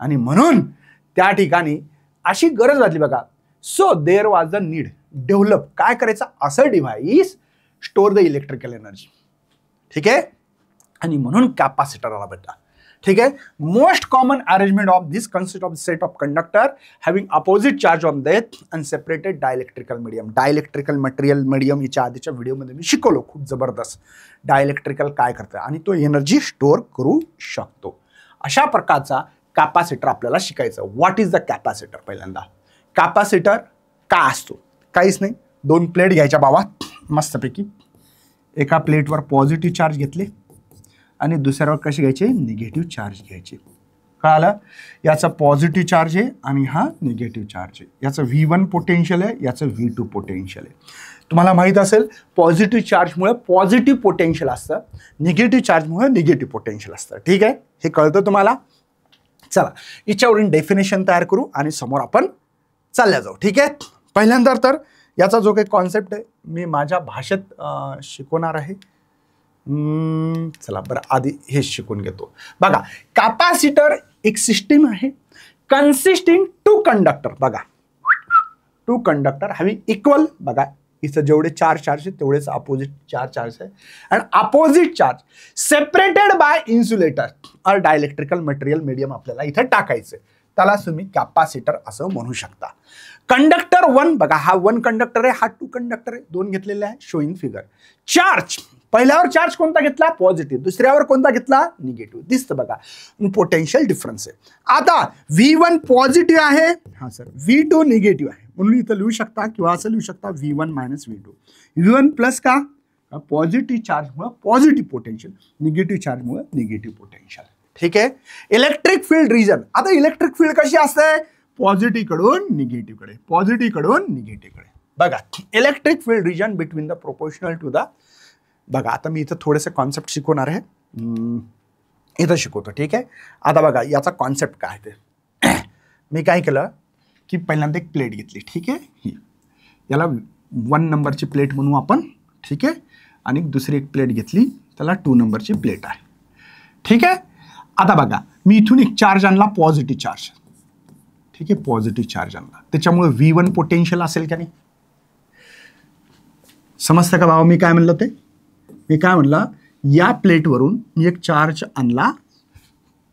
आणि म्हणून त्या ठिकाणी अशी गरज वाटली बघा. So there was a need develop काय करायचं असं device store the electrical energy. ठीक आहे. आणि म्हणून कॅपॅसिटर आला बेटा. ठीक आहे. Most common arrangement of this consist of set of conductor having opposite charge on that and separated dielectrical medium. Dielectrical material medium याच्या आधीच्या व्हिडिओमध्ये मी शिकवलो खूप जबरदस्त डायइलेक्ट्रिकल काय करतं आणि तो एनर्जी स्टोअर करू शकतो. अशा प्रकारचा कॅपॅसिटर आपल्याला शिकायचं. What is the capacitor. पहिल्यांदा कॅपॅसिटर काय असतो. काहीच नाही. 2 प्लेट घ्यायच्या बाबा मस्तपैकी. एका प्लेटवर पॉझिटिव्ह चार्ज घेतले आणि दुसऱ्यावर कसे घ्यायचे निगेटिव्ह चार्ज घ्यायचे. कळालं. याचा पॉझिटिव्ह चार्ज आहे आणि हा निगेटिव्ह चार्ज आहे. याचं V1 पोटेन्शियल आहे, याचं V2 पोटेन्शियल आहे. तुम्हाला माहीत असेल पॉझिटिव्ह चार्जमुळे पॉझिटिव्ह पोटेन्शियल असतं, निगेटिव्ह चार्जमुळे निगेटिव्ह पोटेन्शियल असतं. ठीक आहे. हे कळतं तुम्हाला. चला याच्यावरून डेफिनेशन तयार करू आणि समोर आपण चालल्या जाऊ. ठीक आहे. पहिल्यांदा तर याचा जो काही कॉन्सेप्ट आहे मी माझ्या भाषेत शिकवणार आहे. चला बरं आधी हे शिकून घेतो. बघा कॅपॅसिटर एक सिस्टीम आहे कन्सिस्टिंग 2 कंडक्टर. बघा 2 कंडक्टर हॅव्हिंग इक्वल. बघा इथं जेवढे 4 चार्ज आहेत तेवढेच अपोजिट 4 चार्ज आहे आणि opposite charge separated by insulator और डायइलेक्ट्रिकल मटेरियल मीडियम आपल्याला इथं टाकायचं. त्याला तुम्ही कॅपॅसिटर असं म्हणू शकता. कंडक्टर 1 बघा हा 1 कंडक्टर आहे, हा 2 कंडक्टर आहे, 2 घेतलेले आहे शोईंग फिगर. चार्ज पहिल्यावर चार्ज कोणता घेतला पॉझिटिव्ह, दुसऱ्यावर कोणता घेतला निगेटिव्ह. दिसतं बघा पोटेन्शियल डिफरन्स आहे. आता V1 पॉझिटिव्ह आहे, हा सर V2 निगेटिव्ह आहे म्हणून इथं लिहू शकता किंवा असं लिहू शकता V1 - V2. V1 प्लस का पॉझिटिव्ह चार्जमुळे पॉझिटिव्ह पोटेन्शियल, निगेटिव्ह चार्जमुळे निगेटिव्ह पोटेन्शियल. ठीक आहे. Electric field region. आता इलेक्ट्रिक फील्ड कशी असते पॉझिटिव्ह कडून निगेटिव्ह कडे, पॉझिटिव्ह कडून निगेटिव्ह कडे. बघा electric field region between the proportional to the. बघा आता मी इथं थोडेसे कॉन्सेप्ट शिकवणार आहे, इथं शिकवतो. ठीक आहे. आता बघा याचा कॉन्सेप्ट काय ते मी काय केलं की पहिल्यांदा एक प्लेट घेतली. ठीक आहे. ही याला 1 नंबरची प्लेट म्हणू आपण. ठीक आहे. आणि दुसरी एक प्लेट घेतली त्याला 2 नंबरची प्लेट आहे. ठीक आहे. आता बघा मी इथून एक चार्ज आणला पॉझिटिव्ह चार्ज. ठीक आहे. पॉझिटिव्ह चार्ज आणला त्याच्यामुळे V1 पोटेन्शियल असेल का नाही. समजतं का बाबा मी काय म्हणलं ते. मी काय म्हणलं या प्लेटवरून मी एक चार्ज आणला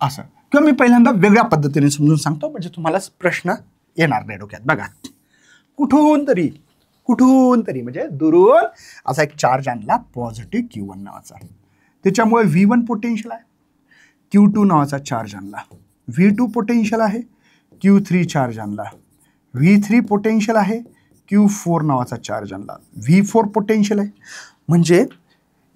असं किंवा मी पहिल्यांदा वेगळ्या पद्धतीने समजून सांगतो म्हणजे तुम्हाला प्रश्न येणार नाही डोक्यात. बघा कुठून तरी म्हणजे दुरून असा एक चार्ज आणला पॉझिटिव्ह Q1 नावाचा, त्याच्यामुळे V1 पोटेन्शियल आहे. Q2 नावाचा चार्ज आणला, V2 पोटेन्शियल आहे. Q3 चार्ज आणला, V3 पोटेन्शियल आहे. Q4 नावाचा चार्ज आणला, V4 पोटेन्शियल आहे. म्हणजे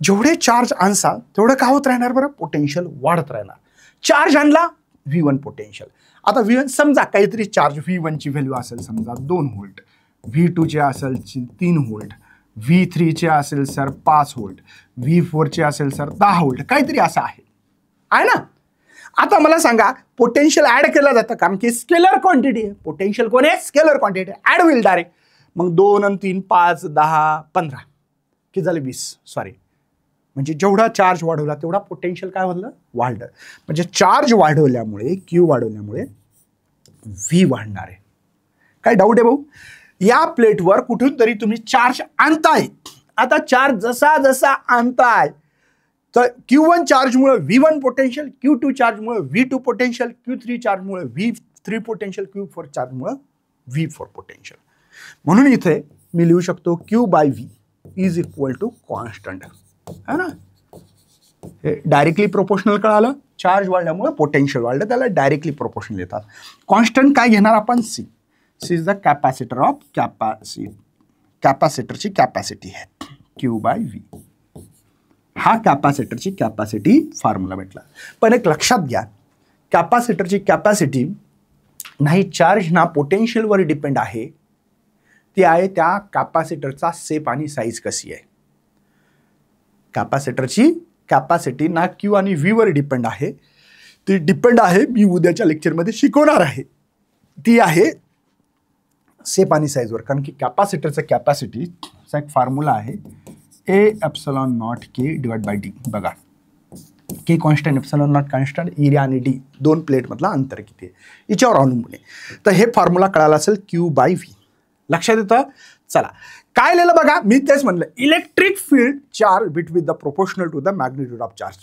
जेवढे चार्ज आणसाल तेवढं काय होत राहणार बरं पोटेन्शियल वाढत राहणार. चार्ज आणला V1 पोटेन्शियल. आता V1 समजा काहीतरी चार्ज V1 ची व्हॅल्यू असेल समजा 2 व्होल्ट, V2 चे असेल 3 व्होल्ट, V3 चे असेल सर 5 व्होल्ट, V4 चे असेल सर 10 व्होल्ट, काहीतरी असं आहे ना. आता मला सांगा पोटेन्शियल ऍड केलं जातं कारण की स्केलर क्वांटिटी आहे. पोटेन्शियल कोण आहे स्केलर क्वांटिटी, ऍड होईल डायरेक्ट. मग 2 आणि 3 5 10 15 किती झाले 20. सॉरी म्हणजे जेवढा चार्ज वाढवला तेवढा पोटेन्शियल काय होतं वाढलं. म्हणजे चार्ज वाढवल्यामुळे Q वाढवल्यामुळे V वाढणार आहे. काय डाऊट आहे भाऊ. या प्लेटवर कुठून तरी तुम्ही चार्ज आणताय. आता चार्ज जसा जसा आणताय तर Q1 चार्जमुळे V1 potential, Q2 चार्जमुळे V2 potential, Q3 चार्जमुळे V3 potential, Q4 चार्जमुळे V4 potential. म्हणून इथे मी लिहू शकतो Q/V is equal to constant है ना. हे डायरेक्टली प्रोपोर्शनल कळालं. चार्ज वाढल्यामुळे पोटेन्शियल वाढलं त्याला डायरेक्टली प्रोपोर्शनल येतात. कॉन्स्टंट काय घेणार आपण C is the capacitor of कॅपॅसिटरची कॅपॅसिटी आहे Q/V. हा कॅपॅसिटरची कॅपॅसिटी फॉर्म्युला भेटला. पण एक लक्षात घ्या कॅपॅसिटरची कॅपॅसिटी नाही चार्ज ना पोटेन्शियलवर डिपेंड आहे, ती आहे त्या कॅपॅसिटरचा शेप आणि साईज कशी आहे. कॅपॅसिटरची कॅपॅसिटी ना Q आणि V वर डिपेंड आहे, ती डिपेंड आहे मी उद्याच्या लेक्चरमध्ये शिकवणार आहे. ती आहे शेप आणि साईजवर. कारण की कॅपॅसिटरचं कॅपॅसिटीचा एक फॉर्म्युला आहे A ε0 K/D. बघा K constant, epsilon naught constant, area आणि डी दोन प्लेटमधला अंतर किती आहे याच्यावर अवलंबून आहे. तर हे फॉर्म्युला कळाला असेल Q/V. लक्षात येतं. चला काय लिहिलं बघा, मी तेच म्हणलं, electric field charge between the proportional to the magnitude of charge.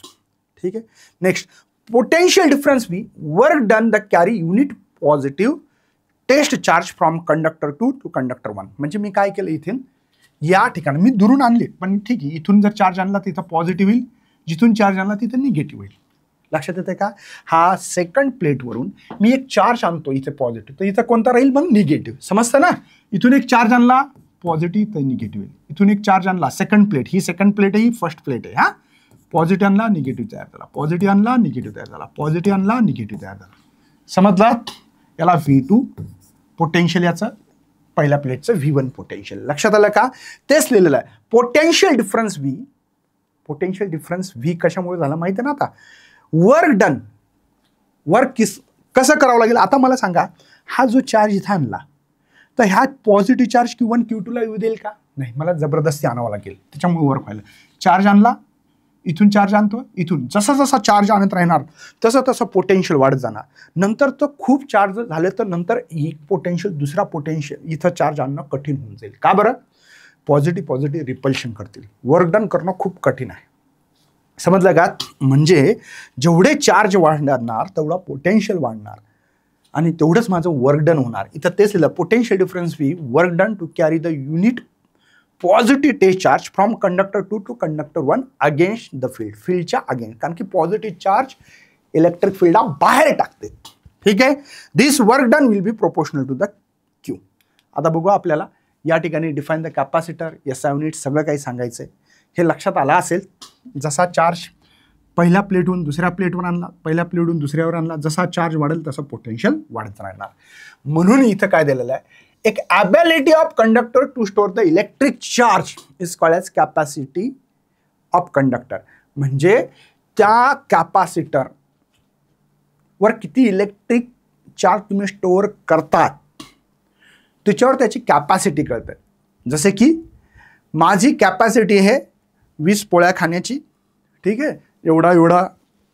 ठीक आहे. Next, potential difference V, work done the carry unit positive test charge from conductor 2 to conductor 1. म्हणजे मी काय केलं इथे या ठिकाणी मी दुरून आणले, पण ठीक आहे, इथून जर चार्ज आणला तिथं पॉझिटिव्ह होईल, जिथून चार्ज आणला तिथं निगेटिव्ह होईल. लक्षात येते का. हा सेकंड प्लेटवरून मी एक चार्ज आणतो इथे पॉझिटिव्ह, तर इथं कोणता राहील मग निगेटिव्ह. समजतं ना. इथून एक चार्ज आणला पॉझिटिव्ह तर निगेटिव्ह होईल. इथून एक चार्ज आणला सेकंड प्लेट, ही सेकंड प्लेट आहे, ही फर्स्ट प्लेट आहे. हा पॉझिटिव्ह आणला निगेटिव्ह तयार झाला, पॉझिटिव्ह आणला निगेटिव्ह तयार झाला, पॉझिटिव्ह आणला निगेटिव्ह तयार झाला. समजला. याला V2 पोटेन्शियल, याचं पहिल्या प्लेटचं V1 पोटेन्शियल. लक्षात आलं का. तेच लिहिलेलं आहे. Potential difference V, potential difference V कशामुळे झाला माहिती आहे ना. आता वर्क डन, वर्क कसं करावं लागेल आता मला सांगा. हा जो चार्ज इथं आणला तर ह्या पॉझिटिव्ह चार्ज Q1 Q2 ला येऊ देईल का. नाही, मला जबरदस्ती आणावं लागेल, त्याच्यामुळे वर्क व्हायला. चार्ज आणला, इथून चार्ज आणतो, इथून जसा जसा चार्ज आणत राहणार तसं तसं पोटेन्शियल वाढत जाणार. नंतर तर खूप चार्ज झाले तर नंतर एक पोटेन्शियल दुसरा पोटेन्शियल इथं चार्ज आणणं कठीण होऊन जाईल. का बरं. पॉझिटिव्ह रिपल्शन करतील. वर्क डन करणं खूप कठीण आहे. समजलं का. म्हणजे जेवढे चार्ज वाढणार तेवढा पोटेन्शियल वाढणार आणि तेवढंच माझं वर्क डन होणार. इथं तेच लिहिलं, potential difference V, work done to carry the unit positive test charge from conductor 2 to conductor 1 against the field. फील्डच्या अगेन्स्ट, कारण की पॉझिटिव्ह चार्ज इलेक्ट्रिक फील्डला बाहेर टाकते. ठीक आहे. This work done will be proportional to the Q. आता बघू आपल्याला या ठिकाणी define the capacitor, SI unit सगळं काही सांगायचं आहे. हे लक्षात आलं असेल. जसा चार्ज पहिल्या प्लेटहून दुसऱ्या प्लेटवर आणला, पहिल्या प्लेटहून दुसऱ्यावर आणला, जसा चार्ज वाढेल तसं पोटेन्शियल वाढत राहणार. म्हणून इथं काय दिलेलं आहे, एक ability of conductor to store the electric charge is called as capacity of conductor. म्हणजे त्या कॅपॅसिटर वर किती इलेक्ट्रिक चार्ज तुम्ही स्टोअर करतात त्याच्यावर त्याची कॅपॅसिटी कळते. जसे की माझी कॅपॅसिटी आहे 20 पोळ्या खाण्याची. ठीक आहे. एवढा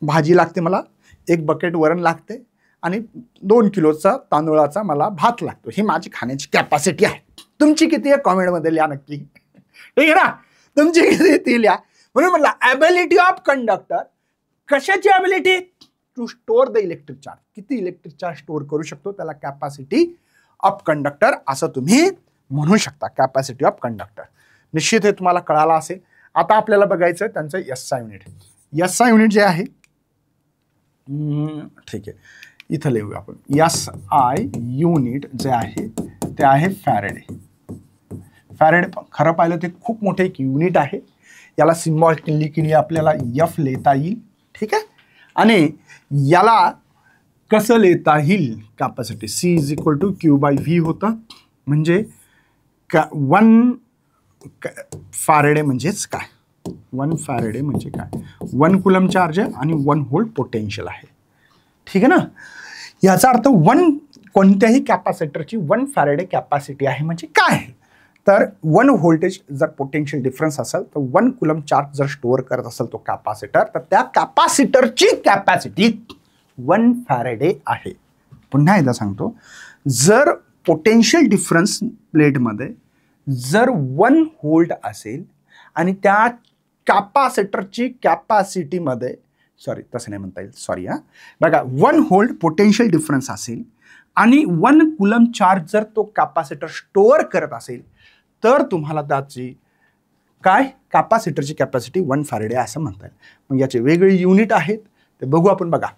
भाजी लागते मला, 1 बकेट वरण लागते आणि 2 किलोचा तांदूळाचा मला भात लागतो. ही माझी खाण्याची कॅपॅसिटी आहे. तुमची किती आहे कॉमेंटमध्ये लिहा नक्की. ठीक आहे ना. तुमची किती ती लिहा. म्हणून म्हटलं ॲबिलिटी ऑफ कंडक्टर. कशाची ability. To store the electric charge. किती इलेक्ट्रिक चार्ज स्टोअर करू शकतो त्याला कॅपॅसिटी ऑफ कंडक्टर असं तुम्ही म्हणू शकता. कॅपॅसिटी ऑफ कंडक्टर निश्चित हे तुम्हाला कळालं असेल. आता आपल्याला बघायचं त्यांचं SI युनिट. SI युनिट जे आहे, ठीक आहे, इथं लिहूया आपण. SI युनिट जे आहे ते आहे फॅरेडे. फॅरेडे खरं पाहिलं ते खूप मोठे एक युनिट आहे. याला सिम्बॉलिकली आपल्याला F लिहिता येईल. ठीक आहे. आणि याला कसं लिहिता येईल, capacity C is equal to Q/V होतं. म्हणजे 1 फॅरेडे म्हणजेच काय, 1 फॅरेडे म्हणजे काय, 1 कुलम चार्ज आहे आणि 1 व्होल्ट पोटेन्शियल आहे. ठीक आहे ना. याचा अर्थ कोणत्याही कॅपॅसिटरची 1 फॅरेडे कॅपॅसिटी आहे म्हणजे काय. तर 1 व्होल्टेज जर पोटेन्शियल डिफरन्स असेल तर 1 कुलम चार्ज जर स्टोअर करत असेल तो कॅपॅसिटर, तर त्या कॅपॅसिटरची कॅपॅसिटी 1 फॅरेडे आहे. पुन्हा एकदा सांगतो, जर पोटेन्शियल डिफरन्स प्लेटमध्ये जर 1 व्होल्ट असेल आणि त्या कॅपॅसिटरची कॅपॅसिटीमध्ये, सॉरी तसं नाही म्हणता येईल, सॉरी हां, बघा 1 व्होल्ट पोटेन्शियल डिफरन्स असेल आणि 1 कुलम चार्ज जर तो कॅपॅसिटर स्टोअर करत असेल तर तुम्हाला त्याची काय कॅपॅसिटरची कॅपॅसिटी 1 फॅरेडे असं म्हणता येईल. मग याचे वेगळे युनिट आहेत ते बघू आपण. बघा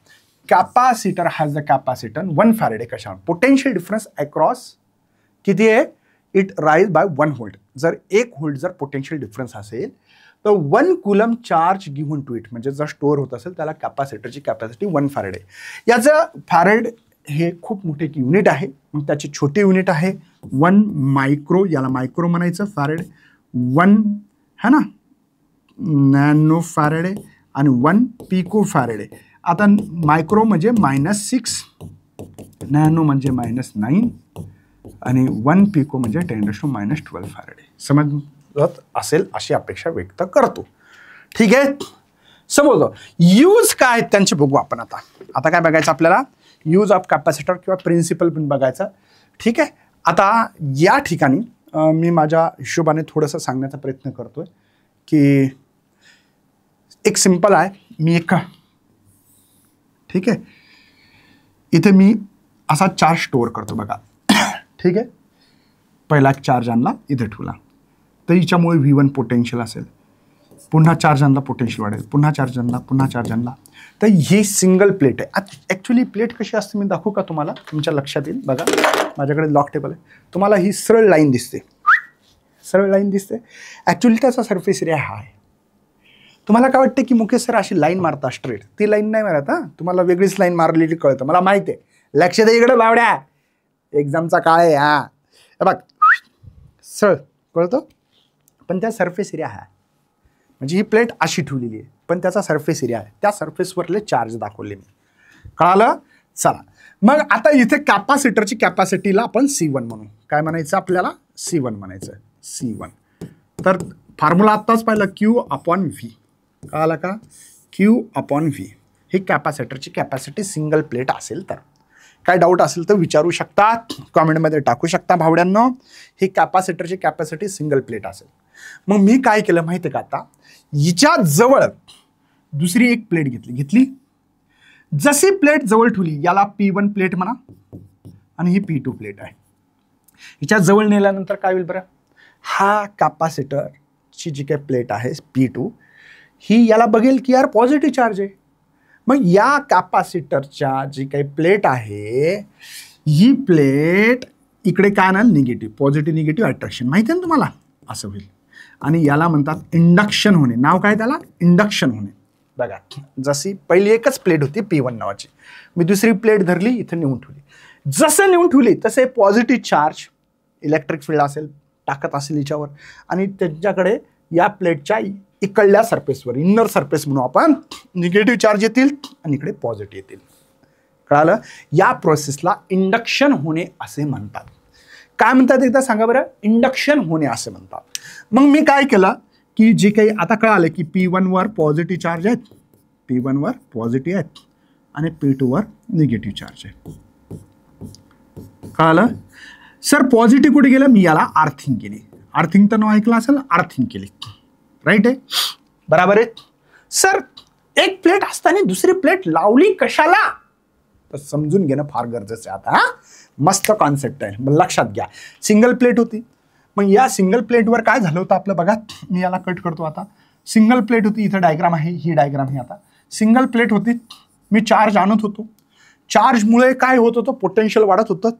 capacitor has the capacitor 1 Faraday. कशा पोटेन्शियल डिफरन्स अक्रॉस किती आहे, इट राईज बाय 1 व्होल्ट. जर 1 व्होल्ट जर पोटेन्शियल डिफरन्स असेल तर 1 coulomb charge given to it म्हणजे जर स्टोअर होत असेल त्याला कॅपॅसिटरची कॅपॅसिटी 1 फॅरेडे. याचं फॅरेड हे खूप मोठे एक युनिट आहे. मग त्याची छोटी युनिट आहे 1 मायक्रो, याला मायक्रो म्हणायचं. फॅरेड 1 है ना, नॅनो फॅरेडे आणि 1 पिको फॅरेडे. आता मायक्रो म्हणजे -6, नॅनो म्हणजे -9 आणि 1 पिको म्हणजे 10⁻12 फॅरेडे. समजत असेल अशी अपेक्षा व्यक्त करतो. ठीक आहे. समजलं. यूज काय आहेत त्यांचे बघू आपण आता. आता काय बघायचं आपल्याला, यूज ऑफ कॅपॅसिटर किंवा प्रिन्सिपल पण बघायचं. ठीक आहे. आता या ठिकाणी मी माझ्या हिशोबाने थोडंसं सांगण्याचा प्रयत्न करतोय की एक सिंपल आहे. मी एक, ठीक आहे, इथे मी असा चार्ज स्टोअर करतो बघा. ठीक आहे. पहिला चार्ज आणला, इथे ठेवला, तर हिच्यामुळे V1 पोटेन्शियल असेल. पुन्हा चार्ज आणला, पोटेन्शियल वाढेल. पुन्हा चार्ज आणला, पुन्हा चार्ज आणला. तर ही सिंगल प्लेट आहे. ॲक्च्युली प्लेट कशी असते मी दाखवू का तुम्हाला, तुमच्या लक्षात येईल. बघा माझ्याकडे लॉक टेबल आहे. तुम्हाला ही सरळ लाईन दिसते, सरळ लाईन दिसते. ॲक्च्युली त्याचा सरफेस एरिया हा आहे. तुम्हाला काय वाटतं की मुकेश सर अशी लाईन मारता स्ट्रेट, ती लाईन नाही मारत. हां, तुम्हाला वेगळीच लाईन मारलेली कळतं, मला माहिती आहे. लक्ष दे इकडे बावड्या, एक्झामचा काळ आहे. हां बघ, सरळ कळतं. पण त्या सरफेस एरिया हा, म्हणजे ही प्लेट अशी ठेवलेली आहे, पण त्याचा सरफेस एरिया आहे. त्या सरफेसवरले चार्ज दाखवले मी. कळालं? चला मग आता इथे कॅपॅसिटरची कॅपॅसिटीला आपण C1 म्हणू. काय म्हणायचं आपल्याला? C1 म्हणायचं. C1. तर फॉर्म्युला आत्ताच पाहिलं, Q/V. कळालं का? Q/V ही कॅपॅसिटरची कॅपॅसिटी सिंगल प्लेट असेल तर. काय डाऊट असेल तर विचारू शकता, कॉमेंटमध्ये टाकू शकता भावड्यांनो. ही कॅपॅसिटरची कॅपॅसिटी सिंगल प्लेट असेल. मग मी काय केलं माहिती आहे का, आता हिच्या जवळ दुसरी एक प्लेट घेतली. जशी प्लेट जवळ ठेवली, याला P1 प्लेट म्हणा आणि ही P2 प्लेट आहे. हिच्या जवळ नेल्यानंतर काय होईल बरं, हा कॅपॅसिटरची जी काही प्लेट आहे P2, ही याला बघेल की यार पॉझिटिव्ह चार्ज आहे. मग या कॅपॅसिटरच्या जी काही प्लेट आहे, ही प्लेट इकडे काय ना निगेटिव्ह, पॉझिटिव्ह निगेटिव्ह अट्रॅक्शन, माहिती आहे ना तुम्हाला, असं होईल. आणि याला म्हणतात इंडक्शन होणे. नाव काय त्याला? इंडक्शन होणे. बघा, जशी पहिली एकच प्लेट होती P1 नावाची, मी दुसरी प्लेट धरली, इथे नेऊन ठेवली. जसं नेऊन ठेवली तसे पॉझिटिव्ह चार्ज, इलेक्ट्रिक फील्ड असेल, टाकत असेल हिच्यावर, आणि त्यांच्याकडे या प्लेटच्या इकडल्या सरफेसवर, इनर सरफेस म्हणून आपण, निगेटिव्ह चार्ज येतील आणि इकडे पॉझिटिव्ह येतील. कळालं? या प्रोसेसला इंडक्शन होणे असे म्हणतात. काय म्हणतात एकदा सांगा बरं? इंडक्शन होणे असे म्हणतात. मग मी काय केलं की जे काही आता कळालं की P1 वर पॉझिटिव्ह चार्ज आहेत, P1 वर पॉझिटिव्ह आहेत आणि P2 वर निगेटिव्ह चार्ज आहे. कळालं? सर पॉझिटिव्ह कुठे गेलं? मी याला अर्थिंग केली. अर्थिंग तर नाव ऐकलं असेल, अर्थिंग केली. राईट आहे, बरोबर आहे. सर एक प्लेट असताना दुसरी प्लेट लावली कशाला? तर समजून घेणं फार गरजेचं आहे. आता मस्त कॉन्सेप्ट आहे, लक्षात घ्या. सिंगल प्लेट होती, मग या सिंगल प्लेटवर काय झालं होतं आपलं बघा. मी याला कट करतो. आता सिंगल प्लेट होती, इथं डायग्राम आहे, ही डायग्राम आहे. आता सिंगल प्लेट होती, मी चार्ज आणत होतो. चार्जमुळे काय होत होतं, पोटेन्शियल वाढत होतं.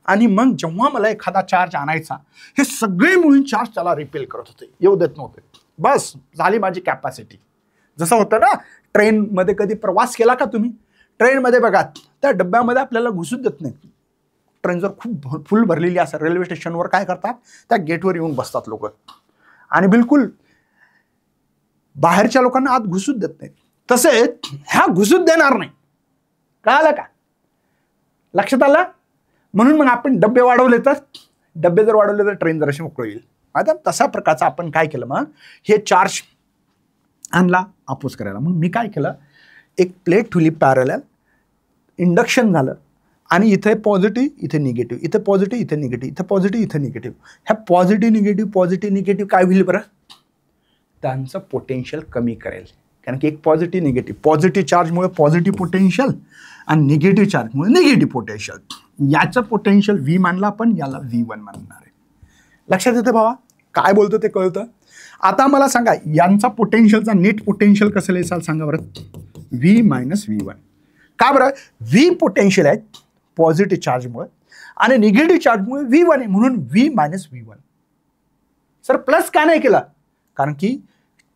आणि मग जेव्हा मला एखादा चार्ज आणायचा, हे सगळे मिळून चार्ज त्याला रिपेल करत होते, येऊ देत नव्हते. बस झाली माझी कॅपॅसिटी. जसं होतं ना, ट्रेनमध्ये कधी प्रवास केला का तुम्ही? ट्रेनमध्ये बघा, त्या डब्यामध्ये आपल्याला घुसूच देत नाही. ट्रेन जर खूप फुल भरलेली असेल, रेल्वे स्टेशनवर काय करतात, त्या गेटवर येऊन बसतात लोक आणि बिलकुल बाहेरच्या लोकांना आत घुसूच देत नाही. तसे ह्या घुसूच देणार नाही. कळालं का? लक्षात आलं? म्हणून मग आपण डबे वाढवले, तर डबे जर वाढवले तर ट्रेन जराशी मोकळी येईल. आता तशा प्रकारचं आपण काय केलं, मग हे चार्ज आणला अपोज करायला. मग मी काय केलं, एक प्लेट ठेवली पॅरलल, इंडक्शन झालं, आणि इथे पॉझिटिव्ह, इथे निगेटिव्ह, इथे पॉझिटिव्ह, इथे निगेटिव्ह, इथे पॉझिटिव्ह, इथे निगेटिव्ह. ह्या पॉझिटिव्ह निगेटिव्ह काय होईल बरं? त्यांचं पोटेन्शियल कमी करेल. कारण की एक पॉझिटिव्ह चार्जमुळे पॉझिटिव्ह पोटेन्शियल आणि निगेटिव्ह चार्जमुळे निगेटिव्ह पोटेन्शियल. याचं पोटेन्शियल V मानला, पण याला V1 मानणार आहे. लक्षात येतं भावा? काय बोलतो ते कळतं. आता मला सांगा, यांचा पोटेन्शियलचा नेट पोटेन्शियल कसं लिहायचं सांगा बरं. V - V1. का बरं? V पोटेन्शियल आहे पॉझिटिव्ह चार्जमुळे आणि निगेटिव्ह चार्जमुळे V1 आहे, म्हणून V - V1. सर प्लस का नाही केला? कारण की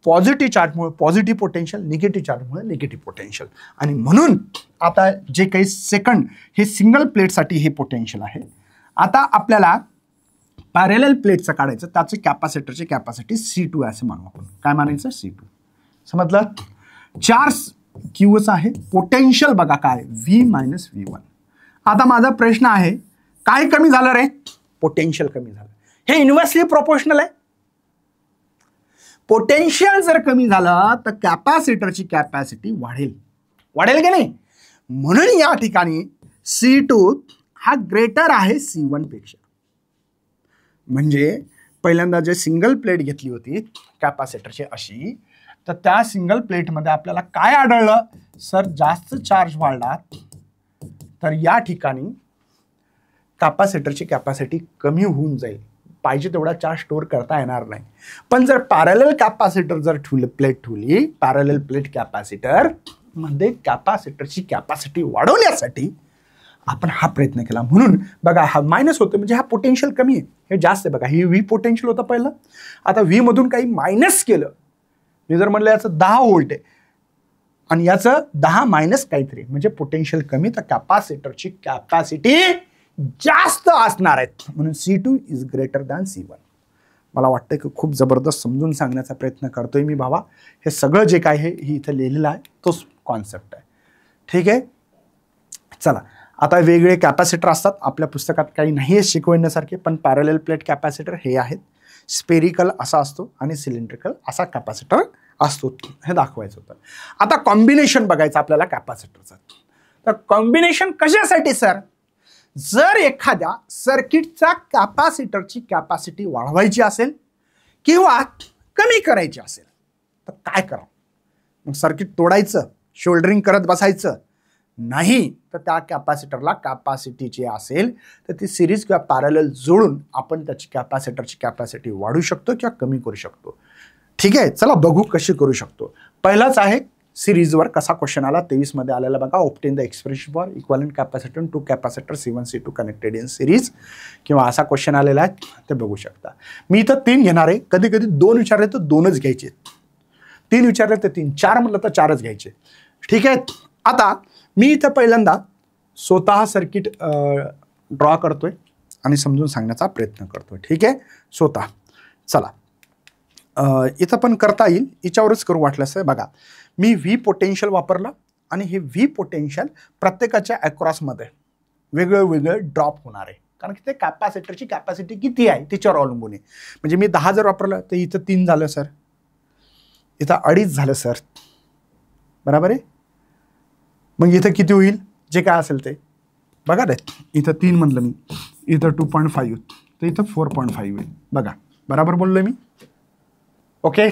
पॉझिटिव्ह चार्जमुळे पॉझिटिव्ह पोटेन्शियल, निगेटिव्ह चार्जमुळे निगेटिव्ह पोटेन्शियल. आणि म्हणून आता जे काही सेकंड, हे सिंगल प्लेटसाठी हे पोटेन्शियल आहे. आता आपल्याला पॅरेलल प्लेटचं काढायचं, त्याचं कॅपॅसिटरची कॅपॅसिटी C2 असं मानू आपण. काय मानायचं? C2. समजलं? चार्ज Qच आहे, पोटेन्शियल बघा काय, V - V1. आता माझा प्रश्न आहे, काय कमी झालं रे? पोटेन्शियल कमी झालं. हे इन्व्हर्सली प्रोपोर्शनल आहे. पोटेन्शियल जर कमी झालं तर कॅपॅसिटरची कॅपॅसिटी वाढेल, वाढेल की नाही? म्हणून या ठिकाणी C2 हा ग्रेटर आहे C1 पेक्षा. म्हणजे पहिल्यांदा जे सिंगल प्लेट घेतली होती कॅपॅसिटरची अशी, तर त्या सिंगल प्लेटमध्ये आपल्याला काय आढळलं सर, जास्त चार्ज वाढला तर या ठिकाणी कॅपॅसिटरची कॅपॅसिटी कमी होऊन जाईल, पाहिजे तेवढा चार्ज स्टोअर करता येणार नाही. पण जर पॅरलल कॅपॅसिटर जर प्लेट ठेवली, पॅरलल प्लेट कॅपॅसिटर मध्ये कॅपॅसिटरची कॅपॅसिटी वाढवण्यासाठी आपण हा प्रयत्न केला. म्हणून बघा हा मायनस होतं, म्हणजे हा पोटेन्शियल कमी आहे, हे जास्त आहे. बघा ही व्ही पोटेन्शियल होतं पहिलं, आता व्ही मधून काही मायनस केलं, मी जर म्हणलं याचं 10 व्होल्ट आहे आणि याचं 10 मायनस काहीतरी, म्हणजे पोटेन्शियल कमी, तर कॅपॅसिटरची कॅपॅसिटी जास्त असणार आहेत. म्हणून C2 is greater than C1. मला वाटतं की खूप जबरदस्त समजून सांगण्याचा प्रयत्न करतोय मी भावा. हे सगळं जे काय आहे हे इथं लिहिलेलं आहे, तोच कॉन्सेप्ट आहे. ठीक आहे, चला आता वेगळे कॅपॅसिटर असतात आपल्या पुस्तकात, काही नाही आहे शिकवण्यासारखे, पण पॅरलल प्लेट कॅपॅसिटर हे आहेत. स्पेरिकल असा असतो आणि सिलेंड्रिकल असा कॅपॅसिटर असतो, हे दाखवायचं होतं. आता कॉम्बिनेशन बघायचं आपल्याला कॅपॅसिटरचं. तर कॉम्बिनेशन कशासाठी सर? जर एखाद्या सर्किटचा कॅपॅसिटरची कॅपॅसिटी वाढवायची असेल किंवा कमी करायची असेल तर काय करावं? मग सर्किट तोडायचं, शोल्डरिंग करत बसायचं नाही, तर त्या कॅपॅसिटरला कॅपॅसिटी असेल तर ती सिरीज किंवा पॅरलल जोडून आपण त्याची कॅपॅसिटरची कॅपॅसिटी वाढवू शकतो किंवा कमी करू शकतो. ठीक आहे, चला बघू कशी करू शकतो. पहिलाच आहे सिरीजवर कसा क्वेश्चन आला 23 मध्ये आलेला बघा. Obtain the expression for equivalent capacitor to capacitor C1 C2 connected in series, किंवा असा क्वेश्चन आलेला आहे ते बघू शकता. मी इथं 3 घेणार आहे, कधी कधी 2 विचारले तर 2च घ्यायचे, 3 विचारले तर 3, 4 म्हटलं तर 4च घ्यायचे. ठीक आहे, आता मी इथं पहिल्यांदा स्वतः सर्किट ड्रॉ करतोय आणि समजून सांगण्याचा प्रयत्न करतोय. ठीक आहे, स्वतः. चला इथं पण करता येईल, याच्यावरच करू वाटल्यास. बघा मी व्ही पोटेन्शियल वापरलं आणि हे व्ही पोटेन्शियल प्रत्येकाच्या अक्रॉसमध्ये वेगळं वेगळं ड्रॉप होणार आहे, कारण की ते कॅपॅसिटरची कॅपॅसिटी किती आहे त्याच्यावर अवलंबून आहे. म्हणजे मी 10 जर वापरलं तर इथं 3 झालं सर, इथं 2.5 झालं सर, बरोबर आहे. मग इथं किती होईल जे काय असेल ते बघा रे, इथं 3 म्हणलं मी, इथं 2.5 तर इथं 4.5 होईल. बघा बरोबर बोललोय मी? ओके,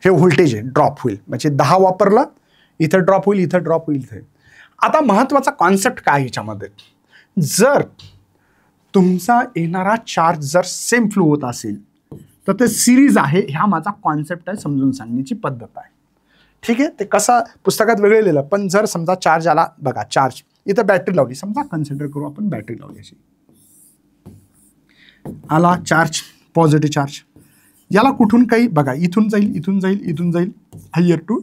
हे व्होल्टेज आहे, ड्रॉप होईल, म्हणजे 10 वापरलं इथं ड्रॉप होईल, इथं ड्रॉप होईल इथे. आता महत्वाचा कॉन्सेप्ट काय याच्यामध्ये, जर तुमचा येणारा चार्ज जर सेम फ्लो होत असेल तर ते सिरीज आहे, ह्या माझा कॉन्सेप्ट आहे, समजून सांगण्याची पद्धत आहे. ठीक आहे, ते कसा पुस्तकात वेगळे लिहिलं, पण जर समजा चार्ज आला, बघा चार्ज इथं बॅटरी लावली, समजा कन्सिडर करू आपण बॅटरी लावली अशी, आला चार्ज, पॉझिटिव्ह चार्ज, याला कुठून काही बघा इथून जाईल, इथून जाईल, इथून जाईल, हायर टू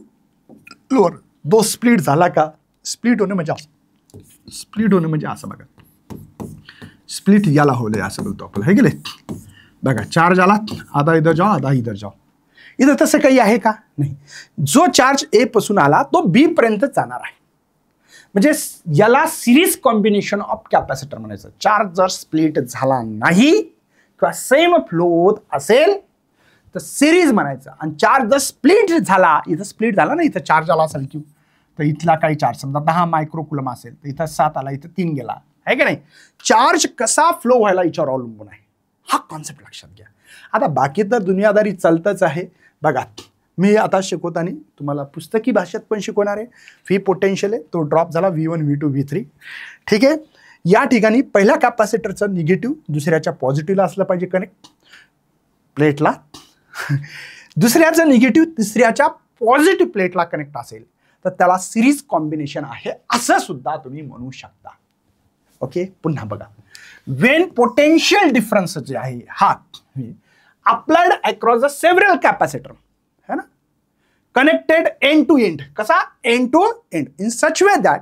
लोअर, दो स्प्लिट झाला का? स्प्लिट होणे म्हणजे असं, स्प्लिट होणे म्हणजे असं बघा, स्प्लिट याला होले असं बोलतो आपण, हे गेले. बघा चार्ज आला, आता इधर जाओ, आता इधर जाओ. इथं तसं काही आहे का? नाही. जो चार्ज ए पासून आला तो बी पर्यंत जाणार आहे, म्हणजे याला सिरीज कॉम्बिनेशन ऑफ कॅपॅसिटर म्हणायचं. चार्ज जर स्प्लिट झाला नाही किंवा सेम फ्लो होत असेल तर सिरीज म्हणायचं. आणि चार्ज जर स्प्लिट झाला, इथं स्प्लिट झाला ना, इथं चार्ज आला असेल क्यू, तर इथला काही चार्ज समजा 10 मायक्रोकुलम असेल तर इथं 7 आला, इथं 3 गेला, आहे की नाही? चार्ज कसा फ्लो व्हायला याच्यावर अवलंबून आहे, हा कॉन्सेप्ट लक्षात घ्या. आता बाकी तर दुनियादारी चालतच आहे. बघा मी आता शिकवताना तुम्हाला पुस्तकी भाषेत पण शिकवणार आहे. व्ही पोटेन्शियल आहे, तो ड्रॉप झाला V1 V2 V3. ठीक आहे, या ठिकाणी पहिल्या कॅपॅसिटरचं निगेटिव्ह दुसऱ्याच्या पॉझिटिव्हला असलं पाहिजे कनेक्ट प्लेटला, दुसऱ्याचं निगेटिव्ह तिसऱ्याच्या पॉझिटिव्ह प्लेटला कनेक्ट असेल तर त्याला सिरीज कॉम्बिनेशन आहे असं सुद्धा तुम्ही म्हणू शकता. ओके, पुन्हा बघा, वेन पोटेन्शियल डिफरन्स जे आहे हा applied across the several capacitor, है ना, कनेक्टेड एंड टू एंड, कसा end to end, in such way that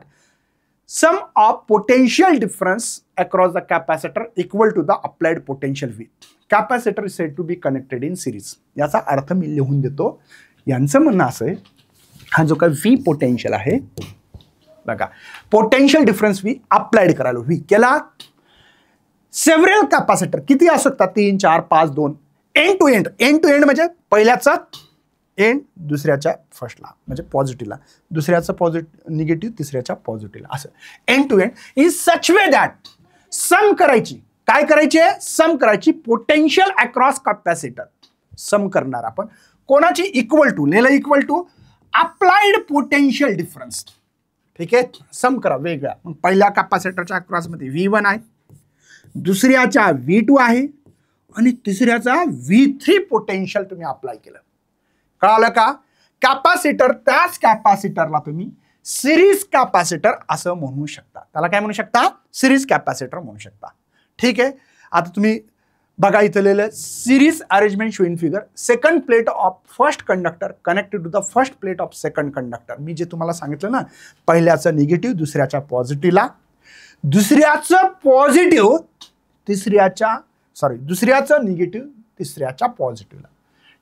sum of potential difference across the capacitor equal to the applied potential V. Capacitor is said to be connected in series. याचा अर्थ मी लिहून देतो. यांचं म्हणणं असं आहे, हा जो काय व्ही पोटेन्शियल आहे बघा, पोटेन्शियल डिफरन्स व्ही अप्लाइड करायला व्ही केला, सेव्हरल कॅपॅसिटर किती असू शकतात, 3 4 5 2 एंड टू एंड म्हणजे पहिल्याचा एंड दुसऱ्याच्या फर्स्टला म्हणजे पॉझिटिव्हला, दुसऱ्याचं पॉझिटिव्ह निगेटिव्ह तिसऱ्याच्या पॉझिटिव्हला, असं end to end in such way that sum करायची. काय करायची आहे? सम करायची पोटेन्शियल अक्रॉस कॅपॅसिटर. सम करणार आपण कोणाची? इक्वल टू, लिहिलं equal to applied potential difference. ठीक आहे, सम करा वेगळा. मग पहिल्या कॅपॅसिटरच्या अक्रॉसमध्ये V1 आहे, दुसऱ्याच्या V2 आहे आणि तिसऱ्याचा V3 पोटेन्शियल तुम्ही अप्लाय केलं. कळालं का? कॅपॅसिटर, त्याच कॅपॅसिटरला तुम्ही सिरीज कॅपॅसिटर असं म्हणू शकता. त्याला काय म्हणू शकता? सिरीज कॅपॅसिटर म्हणू शकता. ठीक आहे, आता तुम्ही बघा इथं लिहिलं series arrangement showing figure. Second plate of first conductor connected to the first plate of second conductor. मी जे तुम्हाला सांगितलं ना, पहिल्याचं निगेटिव्ह दुसऱ्याच्या पॉझिटिव्हला, दुसऱ्याचं पॉझिटिव्ह दुसऱ्याचं निगेटिव्ह तिसऱ्याच्या पॉझिटिव्हला.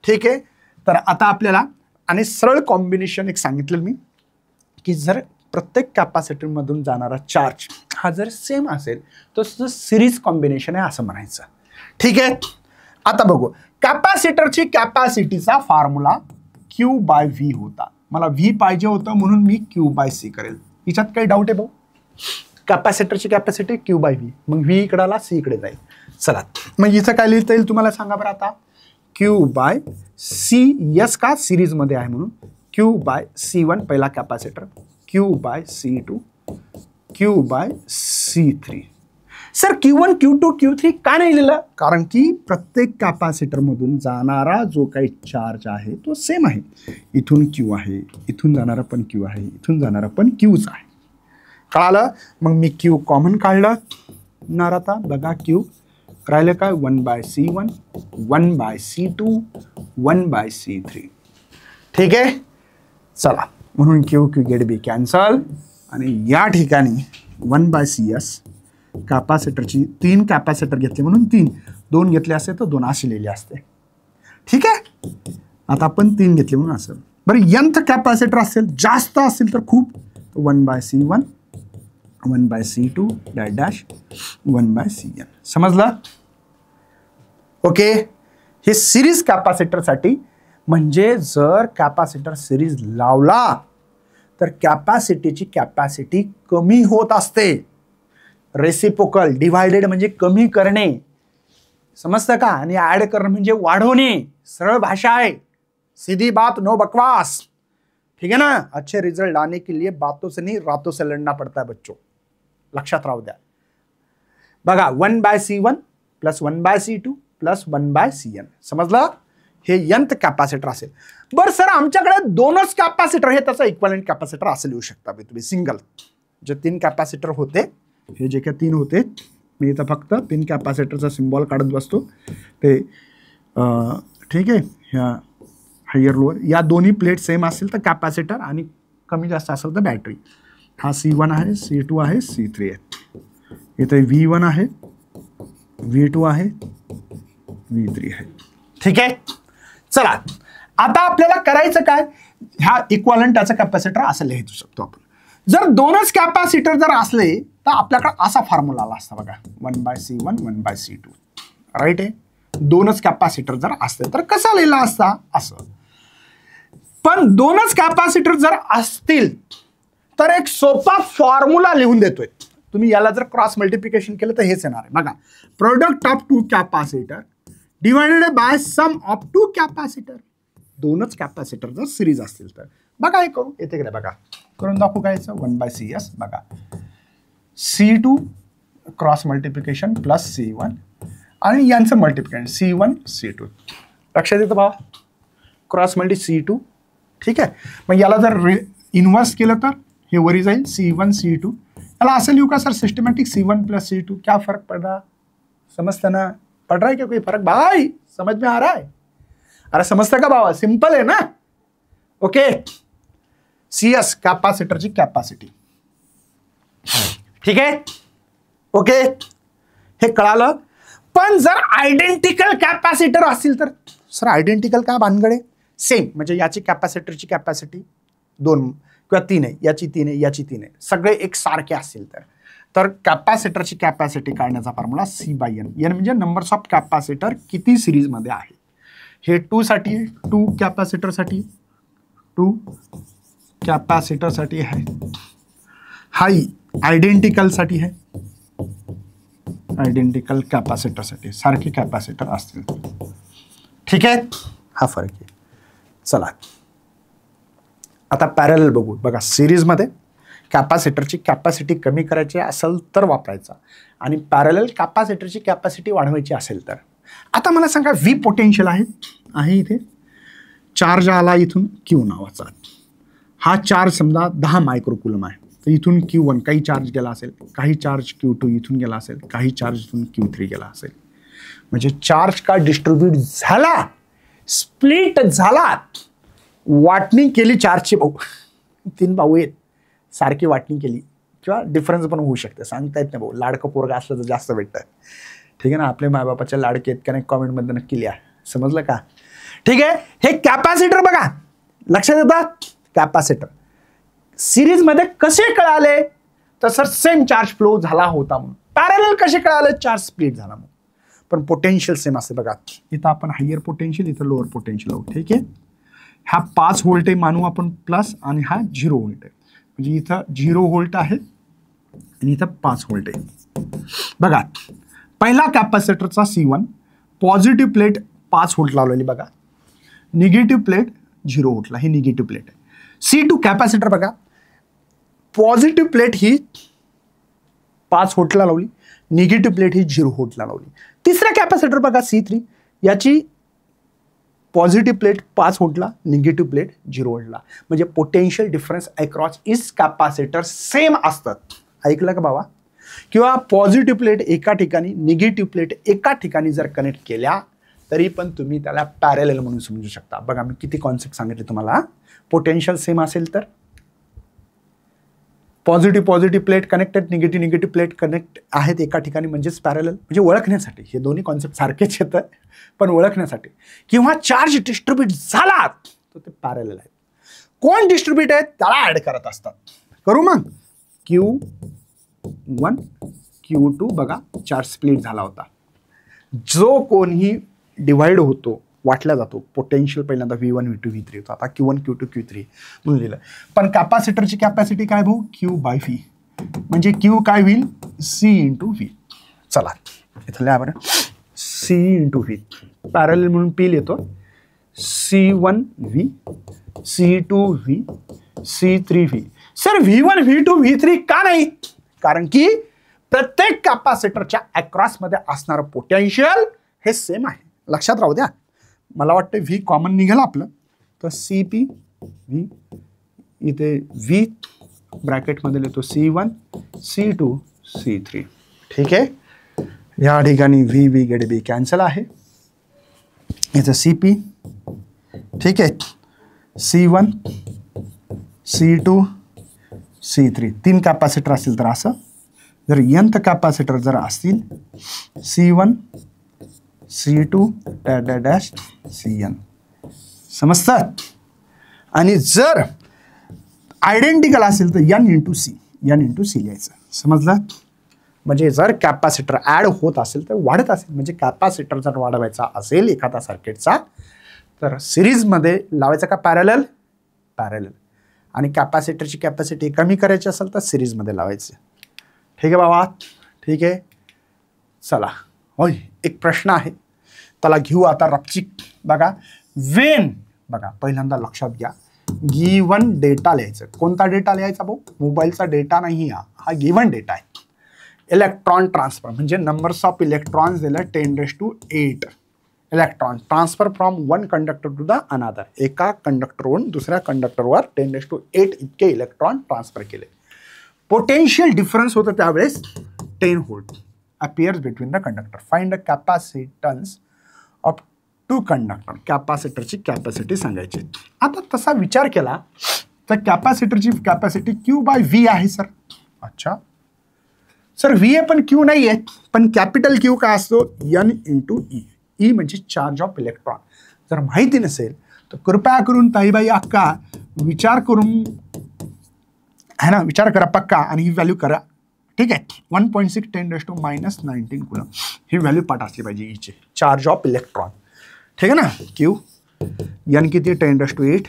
ठीक आहे, तर आता आपल्याला आणि सरळ कॉम्बिनेशन एक सांगितलं मी की जर प्रत्येक कॅपॅसिटरमधून जाणारा चार्ज हा जर सेम असेल तर सिरीज कॉम्बिनेशन आहे असं म्हणायचं. ठीक आहे, आता बघू कॅपॅसिटरची कॅपॅसिटीचा फॉर्म्युला Q/V होता. मला V पाहिजे होतं म्हणून मी Q/C करेल. याच्यात काही डाऊट आहे भाऊ? कॅपॅसिटरची कॅपॅसिटी Q/V, मग V इकडे आला, C इकडे जाईल. चला मग इथं काय लिहिता येईल तुम्हाला सांगा बरं आता? Q/C, यस का सिरीजमध्ये आहे म्हणून Q/C1 पहिला capacitor, Q/C2, Q/C3. Sir Q1, Q2, Q3 का नाही लिहिलं? कारण की प्रत्येक कॅपॅसिटरमधून जाणारा जो काही चार्ज आहे तो सेम आहे. इथून Q आहे, इथून जाणारा पण Q आहे, इथून जाणारा पण Qच आहे. कळालं? मग मी Q कॉमन काढलं ना. आता बघा Q राहिलं काय? 1/C1, 1/C2, 1/C3. ठीक आहे, चला म्हणून Q गेट बी कॅन्सल आणि या ठिकाणी 1/CS कॅपॅसिटरची 3 कॅपॅसिटर घेतले म्हणून 3, 2 घेतले असते तर 2 असे लिहिले असते. ठीक आहे, आता आपण 3 घेतले म्हणून असं. बरं nth कॅपॅसिटर असेल, जास्त असेल तर खूप, 1/C1, 1/C2 डॅश 1/CN. समजलं? ओके, हे सिरीज कॅपॅसिटरसाठी म्हणजे जर कॅपॅसिटर सिरीज लावला तर कॅपॅसिटीची कॅपॅसिटी कमी होत असते. रेसिप्रोकल, डिव्हायडेड म्हणजे कमी करणे, समजतं का? आणि ऍड करणं म्हणजे वाढवणे. सरळ भाषा आहे, सीधी बात, नो बकवास. ठीक है ना? अच्छे रिजल्ट लाने के लिए बातों से नहीं रातों से लड़ना पड़ता है बच्चों. लक्षात राहू द्या. बघा 1/C1 plus 1/C2 plus 1/CN. समजलं? हे nth कॅपॅसिटर असेल. बरं सर आमच्याकडे 2च कॅपॅसिटर हे त्याचा इक्विव्हॅलेंट कॅपॅसिटर असं लिहू शकता तुम्ही. सिंगल जे 3 कॅपॅसिटर होते, हे जे काही 3 होते, मी इथं फक्त 3 कॅपॅसिटरचा सिम्बॉल काढत बसतो ते. ठीक आहे, ह्या हायर लोअर या दोन्ही प्लेट सेम असेल तर कॅपॅसिटर आणि कमी जास्त असेल तर बॅटरी. हा C1 आहे, C2 आहे, C3 आहे. इथे V1 आहे, V2 आहे, V3 आहे. ठीक आहे, चला आता आपल्याला करायचं काय? ह्या इक्विव्हॅलेंट त्याचा कॅपॅसिटर असं लिहू शकतो आपण. जर 2च कॅपॅसिटर जर असले तर आपल्याकडे असा फॉर्म्युला आला असता बघा, 1/C1, 1/C2. राईट आहे. 2च कॅपॅसिटर जर असले तर कसा लिहिला असता? असं. पण 2च कॅपॅसिटर जर असतील तर एक सोपा फॉर्म्युला लिहून देतोय. तुम्ही याला जर क्रॉस मल्टिप्लिकेशन केलं तर हेच येणार आहे बघा. Product of 2 capacitor divided by sum of 2 capacitor. 2च कॅपॅसिटर जर सिरीज असतील तर बघा हे करू येते का? बघा करून दाखवू काय? 1/CS बघा, C2 cross multiplication plus C1 आणि यांचं मल्टिप्लिकेशन C1 C2. लक्षात येतं बघा, क्रॉस मल्टी C2. ठीक आहे, मग याला जर इन्व्हर्स केलं तर हे वरी जाईल C1 C2. याला असं लिहू का sir? Systematic C1 plus C2. क्या फर्क पड़ रहा? समझता ना? पड़ रहा है क्या कोई फर्क भाई? समझ में आ रहा है? अरे समझता का बाबा? सिंपल आहे ना. ओके, CS कॅपॅसिटरची कॅपॅसिटी. ठीक आहे, ओके, हे कळालं. पण जर आयडेंटिकल कॅपॅसिटर असतील तर सर आयडेंटिकल काय भानगडे? सेम म्हणजे याची कॅपॅसिटरची कॅपॅसिटी 2 किंवा 3 आहे, याची 3 आहे, याची 3 आहे, सगळे एक सारखे असतील तर कॅपॅसिटरची कॅपॅसिटी काढण्याचा फॉर्म्युला C/N. N म्हणजे नंबर्स ऑफ कॅपॅसिटर किती सिरीजमध्ये आहे. हे 2 साठी, 2 कॅपॅसिटरसाठी, 2 कॅपॅसिटरसाठी आहे, हाई आयडेंटिकलसाठी आहे, आयडेंटिकल कॅपॅसिटरसाठी सारखे कॅपॅसिटर असतील. ठीक आहे, हा फरक आहे. चला आता पॅरलल बघू. बघा सिरीजमध्ये कॅपॅसिटरची कॅपॅसिटी कमी करायची असेल तर वापरायचा, आणि पॅरलल कॅपॅसिटरची कॅपॅसिटी वाढवायची असेल तर. आता मला सांगा व्ही पोटेन्शियल आहे इथे, चार्ज आला इथून क्यू नावाचा, हा चार्ज समजा 10 मायक्रोकुलम आहे, तर इथून Q1 काही चार्ज गेला असेल, काही चार्ज Q2 इथून गेला असेल, काही चार्ज इथून Q3 गेला असेल. म्हणजे चार्ज का डिस्ट्रीब्यूट झाला, स्प्लिट झाला, वाटणी केली चार्जची. भाऊ 3 भाऊ आहेत, सारखी वाटणी केली, किंवा डिफरन्स पण होऊ शकते, सांगता येत नाही भाऊ. लाडकं पोरगा असलं तर जास्त भेटतं. ठीक आहे ना, आपले मायबापाच्या लाडके आहेत का नाही कॉमेंटमध्ये नक्की लिहा, समजलं का? ठीक आहे, हे कॅपॅसिटर बघा, लक्षात येतात. कॅपॅसिटर सिरीजमध्ये कसे कळाले, तर सर सेम चार्ज फ्लो झाला होता म्हणून. पॅरलल कसे कळाले, चार्ज स्प्लिट झाला म्हणून. पण पोटेन्शियल सेम असते बघा. इथं आपण हायर पोटेन्शियल, इथं लोअर पोटेन्शियल आहोत. ठीक आहे, हा 5 व्होल्ट आहे मानू आपण प्लस, आणि हा 0 व्होल्ट आहे. म्हणजे इथं 0 व्होल्ट आहे आणि इथं 5 व्होल्ट आहे. बघा पहिला कॅपॅसिटरचा C1 पॉझिटिव्ह प्लेट 5 व्होल्ट लावलेली बघा, निगेटिव्ह प्लेट 0 व्होल्टला, ही निगेटिव्ह प्लेट आहे. C2 कॅपॅसिटर बघा, पॉझिटिव्ह प्लेट ही 5 व्होल्टला लावली, निगेटिव्ह प्लेट ही 0 व्होल्टला लावली. तिसरा कॅपॅसिटर बघा C3, याची पॉझिटिव्ह प्लेट 5 व्होल्टला, निगेटिव्ह प्लेट 0 व्होल्टला. म्हणजे potential difference across is capacitor same असतात. ऐकलं का बाबा? किंवा पॉझिटिव्ह प्लेट एका ठिकाणी, निगेटिव्ह प्लेट एका ठिकाणी जर कनेक्ट केल्या तरी पण तुम्ही त्याला पॅरलल म्हणून समजू शकता. बघा मी किती कॉन्सेप्ट सांगितले तुम्हाला. पोटेन्शियल सेम असेल तर positive plate connected, negative plate connect आहेत एका ठिकाणी, म्हणजेच पॅरलल. म्हणजे ओळखण्यासाठी हे दोन्ही कॉन्सेप्ट सारखेच येतं, पण ओळखण्यासाठी. किंवा चार्ज डिस्ट्रीब्यूट झाला तर ते पॅरलल आहेत. कोण डिस्ट्रीब्यूट आहेत त्याला ऍड करत असतात. करू मग. Q1 Q2 बघा चार्ज स्प्लिट झाला होता. जो कोणीही डिवाइड होतो, वाटला जातो, पोटेन्शियल पहिल्यांदा V1 V2 V3 होता, आता Q1 Q2 Q3 म्हणून लिहिलं. पण कॅपॅसिटरची कॅपॅसिटी काय भाऊ, Q/V. म्हणजे Q काय होईल, C/V. चला इथं लिहा बरं, C/V. पॅरलल म्हणून P लिहितो, C1V, C2V, C3V. Sir V1 V2 V3 का नाही? कारण की प्रत्येक कॅपॅसिटरच्या अक्रॉसमध्ये असणारं पोटेन्शियल हे सेम आहे. लक्षात राहू द्या. मला वाटतं V कॉमन निघालं आपलं, तर CP/V, इथे V ब्रॅकेटमध्ये लिहितो C1 C2 C3. ठीक आहे, या ठिकाणी V गेट B कॅन्सल आहे, इथं CP. ठीक आहे, C1 C2 C3 3 कॅपॅसिटर असतील तर असं. जर nth कॅपॅसिटर जर असतील C1 C2 डॅश CN. समजतात? आणि जर आयडेंटिकल असेल तर n इंटू C लिहायचं. समजलं? म्हणजे जर कॅपॅसिटर ॲड होत असेल तर वाढत असेल, म्हणजे कॅपॅसिटर जर वाढवायचा असेल एखादा सर्किटचा तर सिरीजमध्ये लावायचा का पॅरलल? पॅरलल. आणि कॅपॅसिटरची कॅपॅसिटी कमी करायची असेल तर सिरीजमध्ये लावायचं. ठीक आहे बाबा? ठीक आहे, चला. होय, एक प्रश्न आहे, त्याला घेऊ आता रपचिक. बघा वेन, बघा पहिल्यांदा लक्षात घ्या, गिवन डेटा लिहायचं. कोणता डेटा लिहायचा भाऊ? मोबाईलचा डेटा नाही, हा गिवन डेटा आहे. इलेक्ट्रॉन ट्रान्सफर म्हणजे नंबर्स ऑफ इलेक्ट्रॉन्स दिलं 10⁸. Electron transfer from one conductor to the another. एका कंडक्टरवरून दुसऱ्या कंडक्टरवर 10⁸ इतके इलेक्ट्रॉन ट्रान्सफर केले. पोटेन्शियल डिफरन्स होतं त्यावेळेस 10 volt appears between the conductor. Find the capacitance of 2 conductor. कॅपॅसिटरची capacity सांगायची. आता तसा विचार केला तर कॅपॅसिटरची कॅपॅसिटी Q/V आहे सर. अच्छा सर, V आहे पण Q नाही आहे. पण कॅपिटल Q काय असतो? N × E. E म्हणजे चार्ज ऑफ इलेक्ट्रॉन. जर माहिती नसेल तर कृपया करून ताईबाई अक्का विचार करून है ना, विचार करा पक्का आणि ही व्हॅल्यू करा. ठीक आहे, 1.6 10⁻⁻19 कुलम ही व्हॅल्यू पाठ असली पाहिजे ईचे. Charge of electron. ठीक आहे ना. क्यू एन किती आहे 10⁸,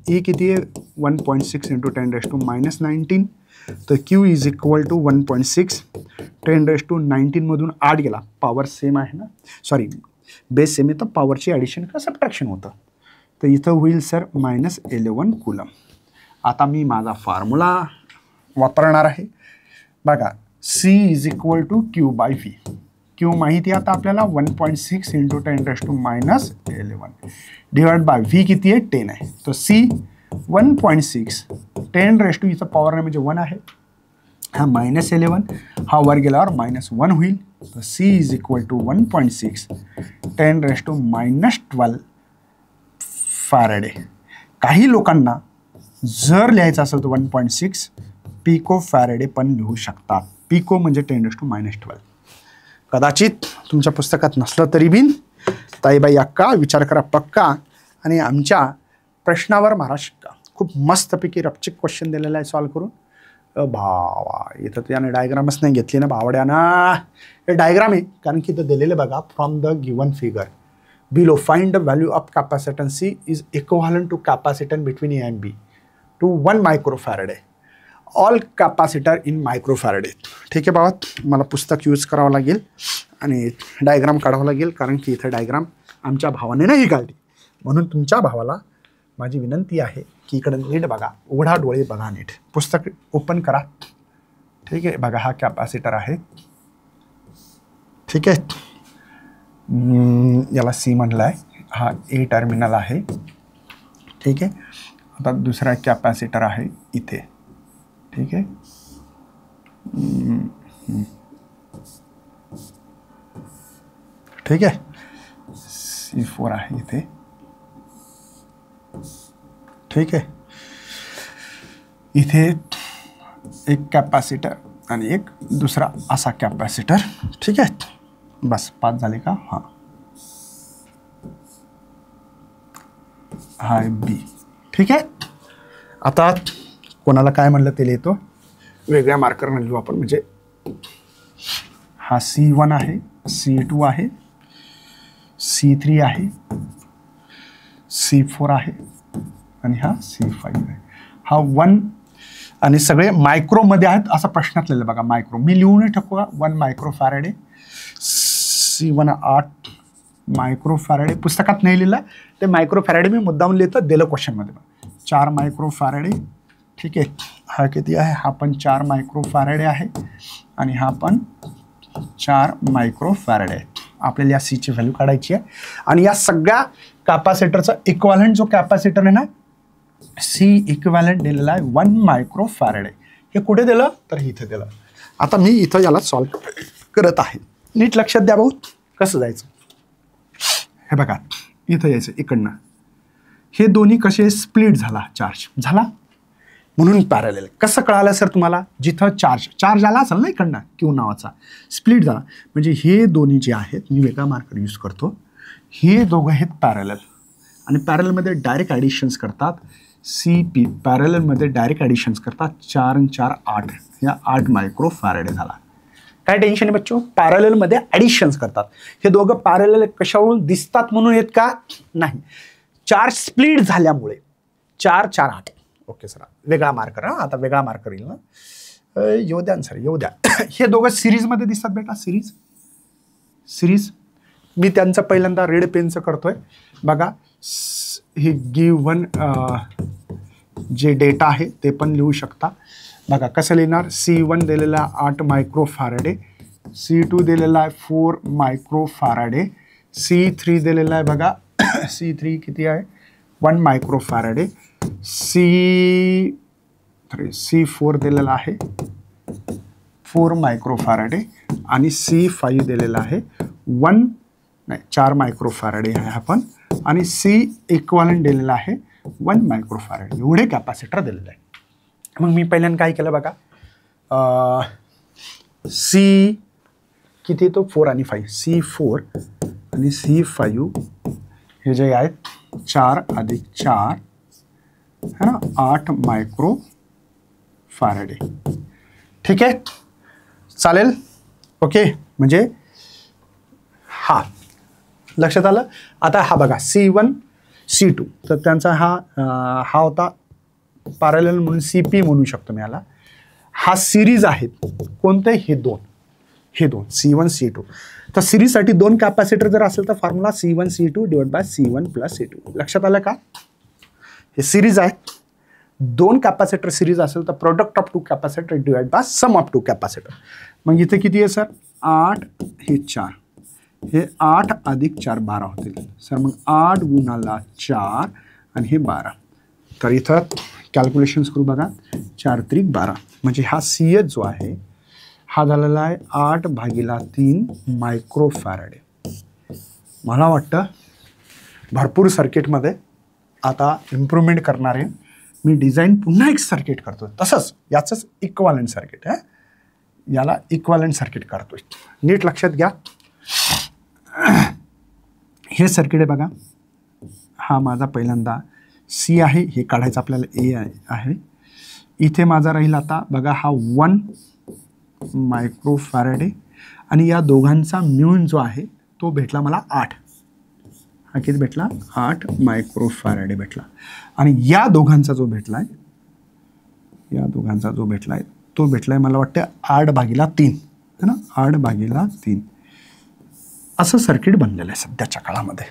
ई किती आहे 1.6 × 10⁻⁻19. तर क्यू इज इक्वल टू 1.6 10⁻19 मधून 8 गेला, पॉवर सेम आहे ना, सॉरी बेस सेम आहे तर पॉवरची ॲडिशन का सबट्रॅक्शन होतं. तर इथं होईल सर -11 कूलम. आता मी माझा फॉर्म्युला वापरणार आहे बघा. C is equal to Q by V. Q माहिती आहे आता आपल्याला 1.6 × 10⁻11 डिवाइड बाय व्ही किती आहे 10 आहे. तर C 1.6 10⁻, इथं पॉवर म्हणजे 1 आहे, हा -11 हा वर गेल्यावर -1 होईल. तर C is equal to 1.6 10⁻12 Faraday. काही लोकांना जर लिहायचं असेल तर 1.6 पिको फॅरेडे पण लिहू शकतात. पिको म्हणजे 10⁻12. कदाचित तुमच्या पुस्तकात नसलं तरी बिन ताईबाई अक्का विचार करा पक्का आणि आमच्या प्रश्नावर मारा शिक्का. खूप मस्तपैकी रपचिक क्वेश्चन दिलेला आहे सॉल्व करून. भावा इथं त्याने डायग्रामच नाही घेतली ना भावड्याना. हे डायग्राम आहे कारण की इथं दिलेलं बघा. From the given figure below find the value of capacitance C is equivalent to capacitance between A and B to 1 microfarad. All capacitor in microfarad. ठीक आहे बाबा, मला पुस्तक यूज करावं लागेल आणि डायग्राम काढावं लागेल कारण की इथं डायग्राम आमच्या भावाने नाही काढली. म्हणून तुमच्या भावाला माझी विनंती आहे की इकडे नीट बघा, उघडा डोळे बघा, नीट पुस्तक ओपन करा. ठीक आहे, बघा हा कॅपॅसिटर आहे. ठीक आहे, याला C म्हणलं आहे, हा A टर्मिनल आहे. ठीक आहे, आता दुसरा कॅपॅसिटर आहे इथे. ठीक आहे, ठीक आहे, C4 आहे इथे. ठीक आहे, इथे एक कॅपॅसिटर आणि एक दुसरा असा कॅपॅसिटर. ठीक आहे, बस 5 झाले का. हां, हा B. ठीक आहे, आता कोणाला काय म्हणलं ते लिहितो, वेगळ्या मार्करने लिहू आपण. म्हणजे हा C1 आहे, C2 आहे, C3 आहे, C4 आहे आणि हा C5 आहे. हा 1 आणि सगळे मायक्रोमध्ये आहेत असा प्रश्नात लिहिलं बघा. मायक्रो मी लिहून टाकू का 1 मायक्रोफॅरेडे. C1 8 मायक्रोफॅरेडे. पुस्तकात नाही लिहिलं ते मायक्रोफॅरेडे मी मुद्दाम लिहितं दिलं क्वेश्चनमध्ये. 4 मायक्रोफॅरेडे. ठीक आहे, हा किती आहे, हा पण 4 मायक्रोफॅरेडे आहे आणि हा पण 4 मायक्रोफॅरेडे आहे. आपल्याला या Cची व्हॅल्यू काढायची आहे आणि या सगळ्या कॅपॅसिटरचा इक्वॅलंट जो कॅपॅसिटर आहे ना C इक्वॅलंट दिलेला आहे 1 मायक्रोफॅरेडे. हे कुठे दिलं तर इथे दिलं. आता मी इथं याला सॉल्व करत आहे, नीट लक्षात द्या भाऊ. कसं जायचं हे बघा, इथं यायचं इकडनं. हे दोन्ही कसे स्प्लिट झाला, चार्ज झाला म्हणून पॅरलल. कसं कळालं सर तुम्हाला, जिथं चार्ज आला असेल ना इकडनं क्यू नावाचा, स्प्लिट झाला म्हणजे हे दोन्ही जे आहेत, मी वेगळा मार्कर यूज करतो, हे दोघं आहेत पॅरलल आणि पॅरलमध्ये डायरेक्ट ॲडिशन्स करतात. CP पॅरललमध्ये डायरेक्ट ॲडिशन्स करतात. 4 आणि 4 8, या 8 मायक्रोफॅरेडे झाला. काय टेन्शन आहे बच्चो, पॅरललमध्ये ॲडिशन्स करतात. हे दोघं पॅरलल कशावरून दिसतात म्हणून येत का नाही, चार्ज स्प्लिट झाल्यामुळे. 4 4 8. ओके सर, वेगळा मार्कर. हां, आता वेगळा मार्कर येईल ना, येऊ द्या सर, येऊ द्या. हे दोघं सिरीजमध्ये दिसतात बेटा, सिरीज. मी त्यांचं पहिल्यांदा रेड पेनचं करतोय बघा. हे गिव्हन जे डेटा आहे ते पण लिहू शकता बघा. कसं लिहिणार, C1 दिलेला 8 मायक्रोफॅरेडे, C2 दिलेला आहे 4 मायक्रोफॅरेडे, C3 दिलेला आहे बघा. C3 किती आहे 1 मायक्रोफॅरेडे, C4 दिलेला आहे 4 मायक्रोफॅरेडे आणि C5 दिलेला आहे 4 मायक्रोफॅरेडे आहे आपण आणि C इक्वॅलंट दिलेला आहे 1 मायक्रोफॅरेडे. एवढे कॅपॅसिटर दिलेलं आहे. मग मी पहिल्यांदा काय केलं बघा, C किती तो 4 आणि 5, C4 आणि C5 हे जे आहेत 4 अधिक 4 है ना 8 मायक्रोफॅरेडे. ठीक आहे, चालेल. ओके, म्हणजे हा लक्षात आलं. आता हा बघा C1 C2, तर त्यांचा हा होता पॅरलल म्हणून CP म्हणू शकतो मी याला. हा सिरीज आहेत कोणते, हे दोन C1 C2. तर सिरीजसाठी 2 कॅपॅसिटर जर असेल तर formula C1 C2 divide by C1 plus C2. लक्षात आलं का. हे सिरीज आहे, 2 कॅपॅसिटर सिरीज असेल तर product of 2 capacitor divide by sum of 2 capacitor. मग इथे किती आहे सर, 8 हे 4, हे 8 अधिक 4 12 होतील सर. मग 8 गुणाला 4 आणि हे 12. तर इथं कॅल्क्युलेशन्स करू बघा, 4 त्रिक 12, म्हणजे हा CS जो आहे हा झालेला आहे 8/3 मायक्रोफॅरेड. मला वाटतं भरपूर सर्किटमध्ये आता इम्प्रूव्हमेंट करणार आहे मी. डिझाईन पुन्हा एक सर्किट करतो, तसंच याचंच इक्वालंट सर्किट आहे, याला इक्वालंट सर्किट करतोय. नीट लक्षात घ्या. हे सर्किट आहे बघा, हा माझा पहिल्यांदा C आहे, हे काढायचं आपल्याला A आहे. इथे माझा राहील आता बघा हा 1 मायक्रोफॅरेड आहे आणि या दोघांचा म्यून जो आहे तो भेटला मला 8. हा किती भेटला, 8 मायक्रोफॅरेड भेटला. आणि या दोघांचा जो भेटलाय, तो भेटलाय मला वाटतं 8/3 है ना, 8/3 असं सर्किट बनलेलं आहे सध्याच्या काळामध्ये.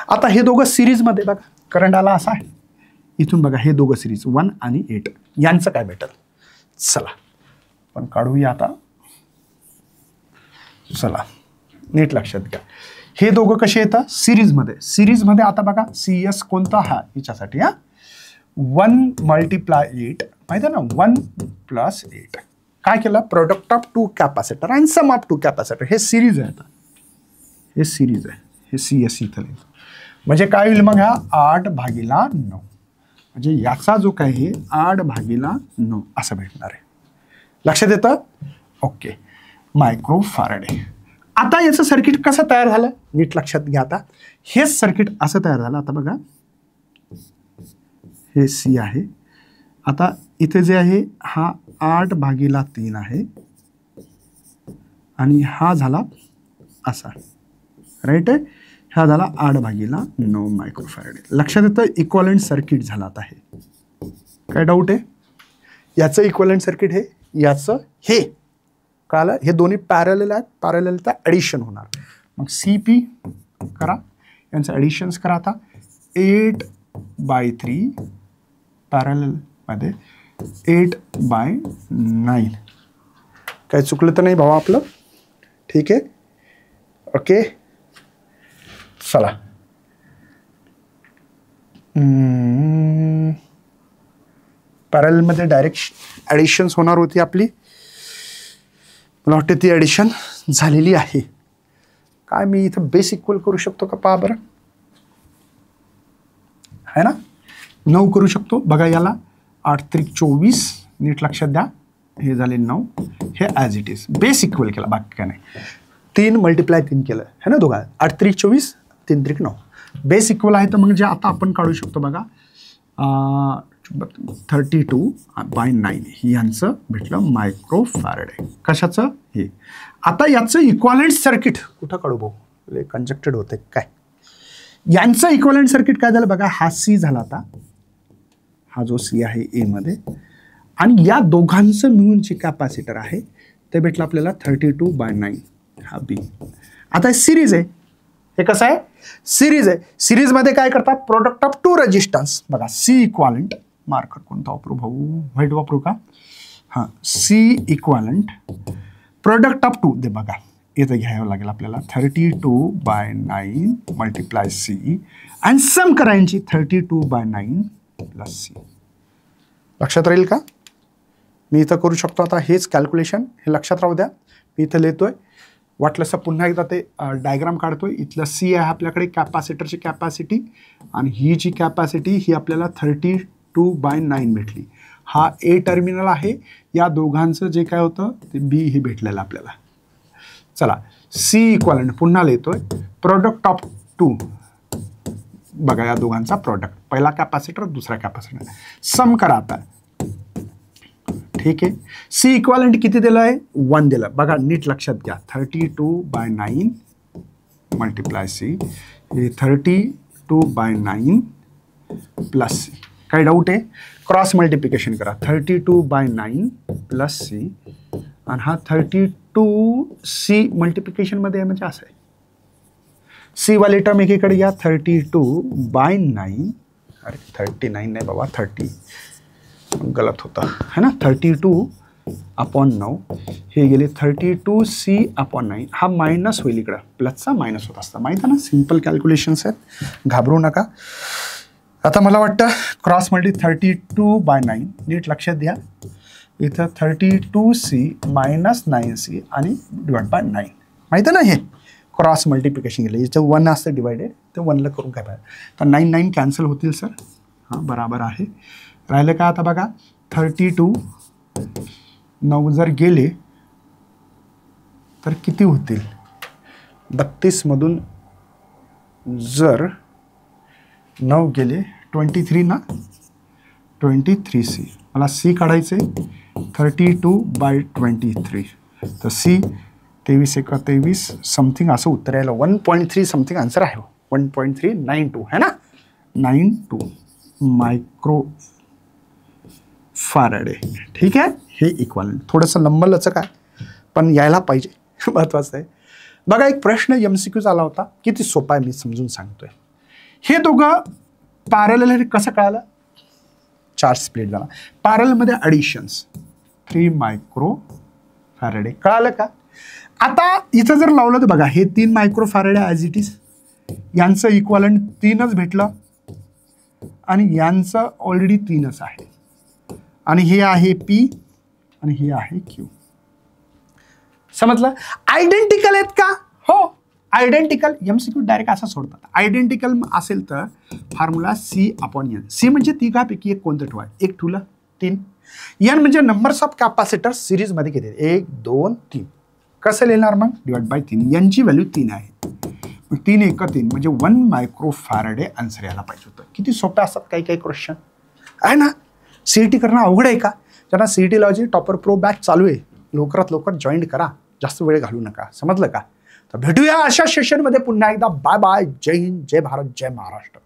आता हे दोघं सिरीजमध्ये बघा, करंट आला असा आहे इथून बघा, हे दोघं सिरीज 1 आणि 8 यांचं काय भेटेल. चला पण काढूया आता. चला नीट लक्षात घ्या, हे दोघं कसे येतात सिरीजमध्ये. आता बघा CS कोणता, हा याच्यासाठी 1 × 8 माहिती आहे ना, 1 + 8 काय केलं, product of 2 capacitor and sum of 2 capacitor. हे सिरीज आहे, आता हे सिरीज आहे, हे CS इथं लिहितो. म्हणजे काय होईल मग, हा 8/9, म्हणजे याचा जो काय आहे 8/9 असं भेटणार आहे. लक्षात येतं. ओके, मायक्रोफॅरेड आहे. आता याचं सर्किट कसं तयार झालं नीट लक्षात घ्या. आता हेच सर्किट असं तयार झालं. आता बघा हे C आहे, आता इथे जे आहे हा 8/3 आहे आणि हा झाला असा, राईट आहे, हा झाला 8/9 मायक्रोफॅरेड. लक्षात येतं, इक्वलंट सर्किट झाला. आता हे काय डाऊट आहे, याचं इक्वलंट सर्किट हे, याचं हे कळालं. हे दोन्ही पॅरलल आहेत, पॅरललचा ॲडिशन होणार. मग CP करा, यांचं ॲडिशन्स करा. आता 8/3 पॅरललमध्ये 8/9. काय चुकलं तर नाही भावा आपलं, ठीक आहे. ओके चला, पॅरललमध्ये डायरेक्ट ॲडिशन्स होणार होती आपली. मला वाटतं ती ॲडिशन झालेली आहे. काय मी इथं बेस इक्वल करू शकतो का, पहा बरं, आहे ना, 9 करू शकतो बघा. याला 8 त्रिक 24, नीट लक्षात द्या, हे झाले 9. हे as it is base equal केला, बाकी काय नाही. 3 × 3 केलं है ना दोघा, 8 त्रिक 24, 3 त्रिक 9, बेस इक्वल आहे. तर म्हणजे आता आपण काढू शकतो बघा 32/9 यांचं भेटलं मायक्रोफॅरेड आहे. कशाचं, हे. आता याचं इक्वलंट सर्किट कुठं काढू भाऊ, कंजक्टेड होते काय. यांचं इक्वलंट सर्किट काय झालं बघा, हा C झाला. आता हा जो C आहे A मध्ये, आणि या दोघांचं मिळून जे कॅपॅसिटर आहे ते भेटलं आपल्याला 32/9, हा B. आता सिरीज आहे, हे कसं आहे, सिरीज आहे. सिरीजमध्ये काय करतात, प्रोडक्ट ऑफ 2 रेजिस्टन्स बघा. C इक्वलंट, मार्कर कोणता वापरू भाऊ, व्हाईट वापरू का, हां, C इक्वलंट प्रोडक्ट ऑफ 2 दे बघा, इथं घ्यावं लागेल आपल्याला 32/9 × C आणि सम करायची 32/9 + C. लक्षात राहील का, मी इथं करू शकतो. आता हेच कॅल्क्युलेशन, हे लक्षात राहू द्या, मी इथं लिहितोय. वाटलंसं पुन्हा एकदा ते डायग्राम काढतोय. इथलं C आहे आपल्याकडे कॅपॅसिटरची कॅपॅसिटी, आणि ही जी कॅपॅसिटी ही आपल्याला 32/9 भेटली. हा A टर्मिनल आहे, या दोघांचं जे काय होतं ते B हे भेटलेलं आपल्याला. चला, C इक्वलंट पुन्हा लिहितोय, प्रोडक्ट ऑफ 2 बघा, या दोघांचा प्रोडक्ट, पहिला कॅपॅसिटर दुसरा कॅपॅसिटर, सम करा आता, ठीक आहे. C इक्वलंट किती दिलं आहे, 1 दिलं बघा, नीट लक्षात घ्या. 32/9 मल्टिप्लाय सी, हे 32/9 प्लस सी. काही डाऊट आहे? क्रॉस मल्टिप्लिकेशन करा. 32/9 प्लस सी आणि हा 32C मल्टिप्लिकेशनमध्ये आहे म्हणजे असं आहे. सी वाले टर्म एकीकडे घ्या. 32/9, अरे 39 नाही बाबा, 30 गलत होता है ना. 32/9 हे गेले 32C/9. हा मायनस होईल इकडं, प्लसचा मायनस होत असता. माहिती आहे ना, सिम्पल कॅल्क्युलेशन्स आहेत, घाबरू नका. आता मला वाटतं क्रॉस मल्टी 32/9 नीट लक्षात द्या. इथं 32C मायनस 9C आणि डिवाइड बाय 9. माहिती आहे ना, हे क्रॉस मल्टिप्लिकेशन केलं. याचं 1 असतं डिवायडेड, तर 1ला करून काय पाहिजे. तर 9 कॅन्सल होतील सर. हां बराबर आहे. राहिलं का आता बघा, 32 9 जर गेले तर किती होतील. 32 मधून जर 9 गेले 23 ना, 23C. मला C काढायचे 32/23. तर C 23 एका 23 समथिंग असं उत्तर यायला 1.3 समथिंग आन्सर आहे. 1.392 है ना, 92 मायक्रो फॅरेडे. ठीक आहे, हे इक्वल. थोडंसं लंबलचं काय पण यायला पाहिजे, महत्वाचं आहे. बघा एक प्रश्न MCQ आला होता, किती सोपा आहे मी समजून सांगतोय. हे दोघं पॅरलल आहे, कसं कळालं. चार्ज स्प्लिट झाला. पॅरलमध्ये ॲडिशन्स 3 मायक्रो फॅरेडे, कळालं का. आता इथं जर लावलं तर बघा, हे 3 micro Faraday as it is, यांचं इक्वलंट 3च भेटलं आणि यांचं ऑलरेडी 3च आहे. आणि हे आहे P आणि हे आहे Q. समजलं. आयडेंटिकल आहेत का. हो आयडेंटिकल. MCQ डायरेक्ट असं सोडतात. आयडेंटिकल असेल तर फॉर्म्युला C/N. C म्हणजे तिघापैकी एक कोणतं ठेवा. एक ठेवलं 3. N म्हणजे नंबर्स ऑफ कॅपॅसिटर सिरीजमध्ये किती, 1 2 3. कसं लिहिणार मग, डिवाइड बाय 3. यांची व्हॅल्यू 3 आहे. 3 1 3 म्हणजे 1 मायक्रो फॅरेडे आन्सर यायला पाहिजे होतं. किती सोपे असतात काही काही क्वेश्चन आहे ना. CET करणं अवघड आहे का. ज्यांना CET logy topper pro batch चालू आहे, लवकरात लवकर जॉईन करा, जास्त वेळ घालू नका. समजलं का. तर भेटूया अशा सेशनमध्ये पुन्हा एकदा. Bye bye. जय हिंद, जय भारत, जय महाराष्ट्र.